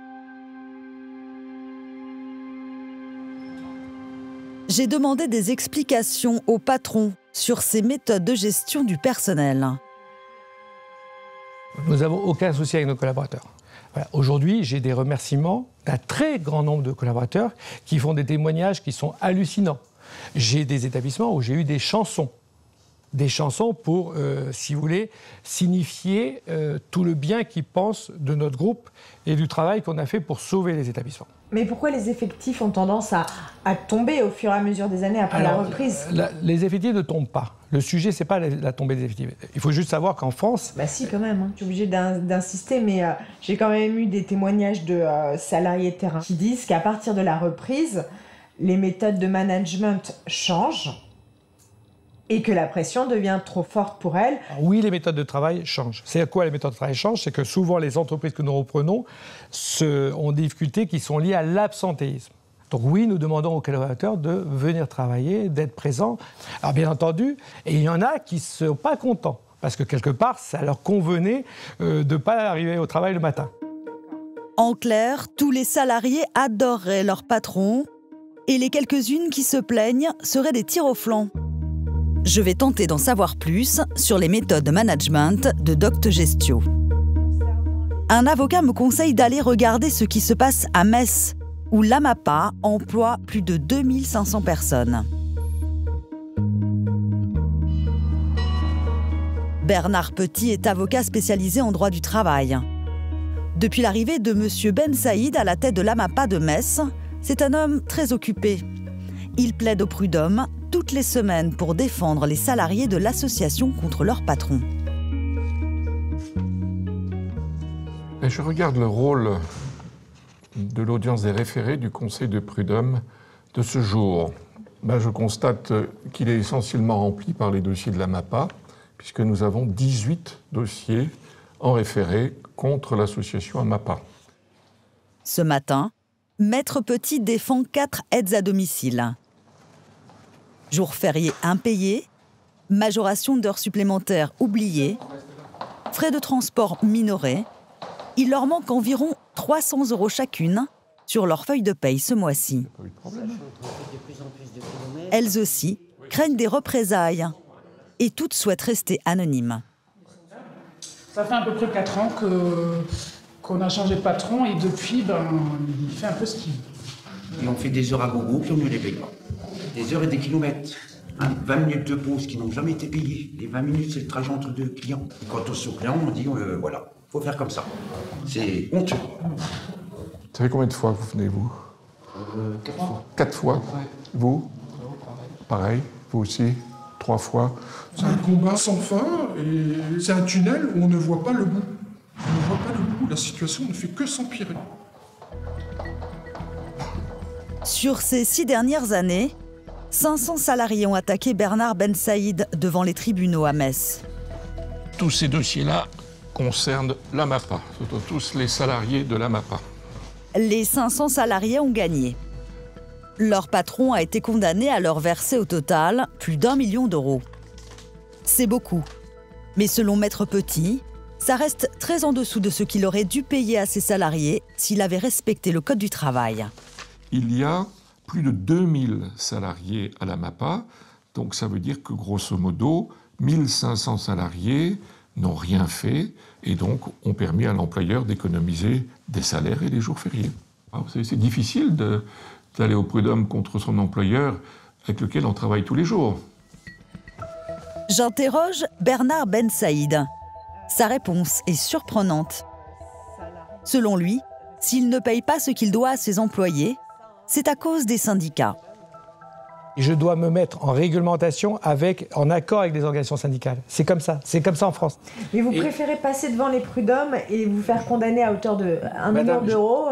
J'ai demandé des explications au patron sur ces méthodes de gestion du personnel. Nous n'avons aucun souci avec nos collaborateurs. Voilà. Aujourd'hui, j'ai des remerciements d'un très grand nombre de collaborateurs qui font des témoignages qui sont hallucinants. J'ai des établissements où j'ai eu des chansons. Des chansons pour, si vous voulez, signifier tout le bien qu'ils pensent de notre groupe et du travail qu'on a fait pour sauver les établissements. Mais pourquoi les effectifs ont tendance à tomber au fur et à mesure des années après la reprise? Les effectifs ne tombent pas. Le sujet, ce n'est pas la tombée des effectifs. Il faut juste savoir qu'en France... Bah si, quand même. Hein. Je suis obligée d'insister, mais j'ai quand même eu des témoignages de salariés de terrain qui disent qu'à partir de la reprise, les méthodes de management changent et que la pression devient trop forte pour elles. Oui, les méthodes de travail changent. C'est à quoi les méthodes de travail changent? C'est que souvent, les entreprises que nous reprenons ont des difficultés qui sont liées à l'absentéisme. Donc oui, nous demandons aux collaborateurs de venir travailler, d'être présents. Alors bien entendu, et il y en a qui ne sont pas contents, parce que quelque part, ça leur convenait de ne pas arriver au travail le matin. En clair, tous les salariés adoreraient leur patron, et les quelques-unes qui se plaignent seraient des tirs au flanc. Je vais tenter d'en savoir plus sur les méthodes de management de Doct Gestio. Un avocat me conseille d'aller regarder ce qui se passe à Metz, où la MAPA emploie plus de 2500 personnes. Bernard Petit est avocat spécialisé en droit du travail. Depuis l'arrivée de M. Ben Saïd à la tête de la MAPA de Metz, c'est un homme très occupé. Il plaide au prud'homme toutes les semaines pour défendre les salariés de l'association contre leur patron. Et je regarde le rôle de l'audience des référés du Conseil de prud'homme de ce jour. Je constate qu'il est essentiellement rempli par les dossiers de la MAPA, puisque nous avons 18 dossiers en référé contre l'association MAPA. Ce matin, Maître Petit défend 4 aides à domicile. Jours fériés impayés, majoration d'heures supplémentaires oubliées, frais de transport minorés. Il leur manque environ 300 € chacune sur leur feuille de paye ce mois-ci. Elles aussi craignent des représailles et toutes souhaitent rester anonymes. Ça fait à peu près 4 ans qu'on a changé de patron et depuis, il fait un peu ce qu'il veut. Et on fait des heures à gogo, puis on ne les paye pas. Des heures et des kilomètres. 20 minutes de pause qui n'ont jamais été payées. Les 20 minutes, c'est le trajet entre 2 clients. Quant aux sous-clients, on dit, voilà, il faut faire comme ça. C'est honteux. Vous savez combien de fois que vous venez, vous 4 fois. 4 fois ouais. Vous pareil, vous aussi 3 fois. C'est un combat sans fin et c'est un tunnel où on ne voit pas le bout. On ne voit pas le bout, la situation ne fait que s'empirer. Sur ces 6 dernières années, 500 salariés ont attaqué Bernard Ben Saïd devant les tribunaux à Metz. Tous ces dossiers-là concernent la MAPA, surtout tous les salariés de la MAPA. Les 500 salariés ont gagné. Leur patron a été condamné à leur verser au total plus d'1 million d'euros. C'est beaucoup. Mais selon Maître Petit, ça reste très en dessous de ce qu'il aurait dû payer à ses salariés s'il avait respecté le Code du travail. Il y a plus de 2000 salariés à la MAPA, donc ça veut dire que grosso modo, 1500 salariés n'ont rien fait et donc ont permis à l'employeur d'économiser des salaires et des jours fériés. C'est difficile d'aller au prud'homme contre son employeur avec lequel on travaille tous les jours. J'interroge Bernard Ben Saïd. Sa réponse est surprenante. Selon lui, s'il ne paye pas ce qu'il doit à ses employés, c'est à cause des syndicats. Je dois me mettre en réglementation en accord avec les organisations syndicales. C'est comme ça en France. Mais vous préférez passer devant les prud'hommes et vous faire condamner à hauteur de 1 million d'euros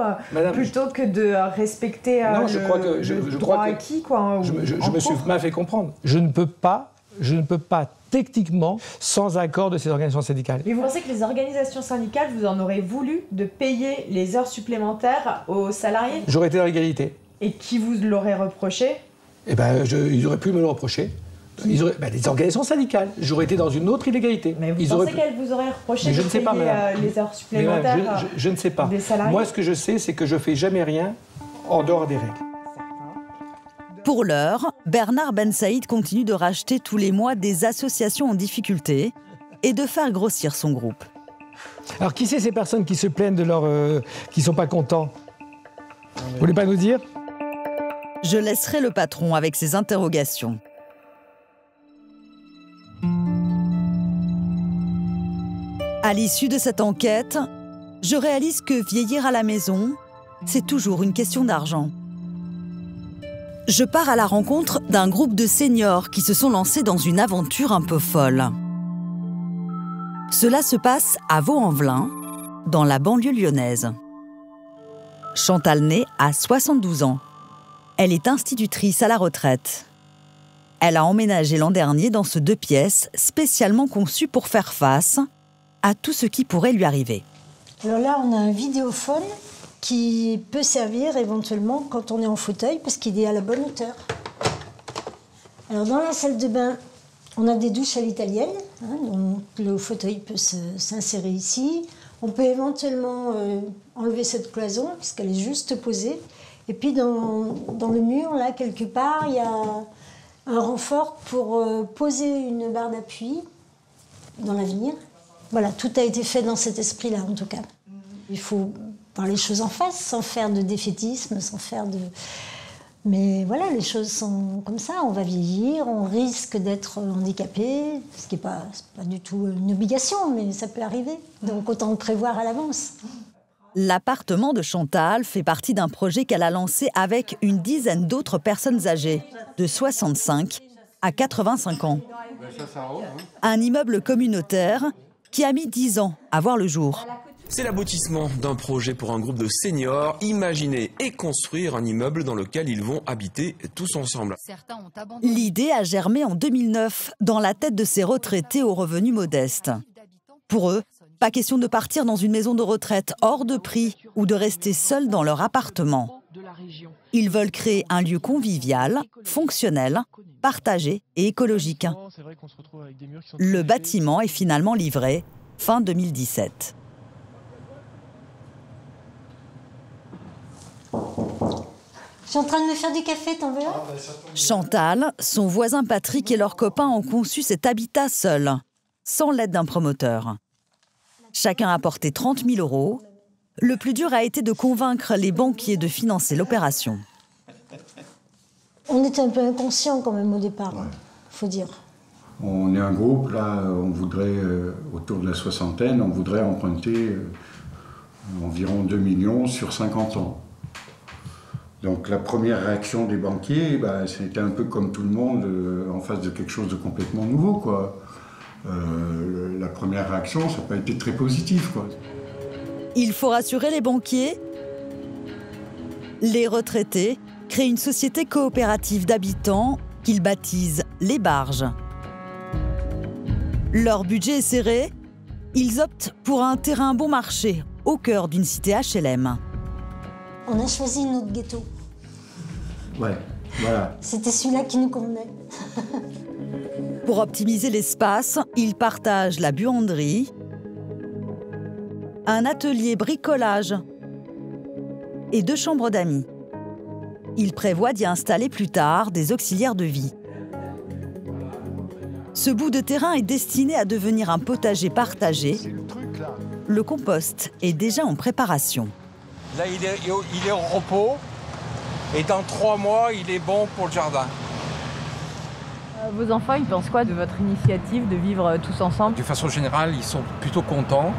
plutôt que de respecter le droit acquis, quoi. Je me suis mal fait comprendre. Je ne peux pas techniquement sans accord de ces organisations syndicales. Mais vous pensez que les organisations syndicales, vous en aurez voulu de payer les heures supplémentaires aux salariés? J'aurais été dans l'égalité. Et qui vous l'aurait reproché? Eh ben, ils auraient pu me le reprocher. Les organisations syndicales. J'aurais été dans une autre illégalité. Mais vous pensez qu'elles vous auraient reproché de payer les heures supplémentaires je ne sais pas. Des salariés? Moi, ce que je sais, c'est que je ne fais jamais rien en dehors des règles. Pour l'heure, Bernard Ben Saïd continue de racheter tous les mois des associations en difficulté et de faire grossir son groupe. Alors, qui c'est ces personnes qui se plaignent qui ne sont pas contents? Vous voulez pas nous dire? Je laisserai le patron avec ses interrogations. À l'issue de cette enquête, je réalise que vieillir à la maison, c'est toujours une question d'argent. Je pars à la rencontre d'un groupe de seniors qui se sont lancés dans une aventure un peu folle. Cela se passe à Vaux-en-Velin, dans la banlieue lyonnaise. Chantal Ney a 72 ans. Elle est institutrice à la retraite. Elle a emménagé l'an dernier dans ce 2 pièces spécialement conçu pour faire face à tout ce qui pourrait lui arriver. Alors là, on a un vidéophone qui peut servir éventuellement quand on est en fauteuil parce qu'il est à la bonne hauteur. Alors dans la salle de bain, on a des douches à l'italienne, donc le fauteuil peut s'insérer ici. On peut éventuellement enlever cette cloison puisqu'elle est juste posée. Et puis dans le mur, là, quelque part, il y a un renfort pour poser une barre d'appui dans l'avenir. Voilà, tout a été fait dans cet esprit-là, en tout cas. Il faut voir les choses en face, sans faire de défaitisme, sans faire de... Mais voilà, les choses sont comme ça. On va vieillir, on risque d'être handicapé, ce qui n'est pas du tout une obligation, mais ça peut arriver. Donc autant le prévoir à l'avance. L'appartement de Chantal fait partie d'un projet qu'elle a lancé avec une dizaine d'autres personnes âgées, de 65 à 85 ans. Un immeuble communautaire qui a mis 10 ans à voir le jour. C'est l'aboutissement d'un projet pour un groupe de seniors, imaginer et construire un immeuble dans lequel ils vont habiter tous ensemble. L'idée a germé en 2009 dans la tête de ces retraités aux revenus modestes. Pour eux, pas question de partir dans une maison de retraite hors de prix ou de rester seuls dans leur appartement. Ils veulent créer un lieu convivial, fonctionnel, partagé et écologique. Le bâtiment est finalement livré fin 2017. Je suis en train de me faire du café, t'en veux un? Chantal, son voisin Patrick et leurs copains ont conçu cet habitat seul, sans l'aide d'un promoteur. Chacun a apporté 30 000 €. Le plus dur a été de convaincre les banquiers de financer l'opération. On était un peu inconscients quand même au départ, faut dire. On est un groupe, là, on voudrait, autour de la soixantaine, on voudrait emprunter environ 2 millions sur 50 ans. Donc la première réaction des banquiers, c'était un peu comme tout le monde en face de quelque chose de complètement nouveau, quoi. La première réaction, ça n'a pas été très positif, quoi. Il faut rassurer les banquiers. Les retraités créent une société coopérative d'habitants qu'ils baptisent les Barges. Leur budget est serré. Ils optent pour un terrain bon marché au cœur d'une cité HLM. On a choisi notre ghetto. Ouais, voilà. C'était celui-là qui nous convenait. Pour optimiser l'espace, ils partagent la buanderie, un atelier bricolage et 2 chambres d'amis. Il prévoit d'y installer plus tard des auxiliaires de vie. Ce bout de terrain est destiné à devenir un potager partagé. Le compost est déjà en préparation. Là, il est au repos et dans 3 mois, il est bon pour le jardin. Vos enfants, ils pensent quoi de votre initiative de vivre tous ensemble? De façon générale, ils sont plutôt contents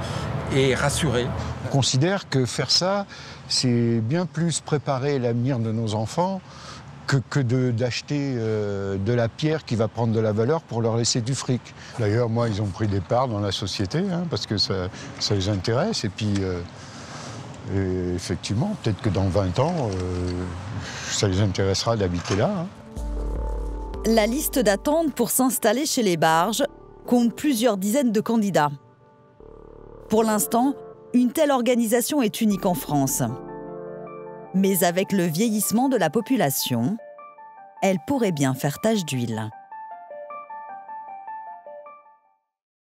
et rassurés. On considère que faire ça, c'est bien plus préparer l'avenir de nos enfants que d'acheter de la pierre qui va prendre de la valeur pour leur laisser du fric. D'ailleurs, moi, ils ont pris des parts dans la société, parce que ça les intéresse. Et puis, effectivement, peut-être que dans 20 ans, ça les intéressera d'habiter là. La liste d'attente pour s'installer chez les Barges compte plusieurs dizaines de candidats. Pour l'instant, une telle organisation est unique en France. Mais avec le vieillissement de la population, elle pourrait bien faire tache d'huile.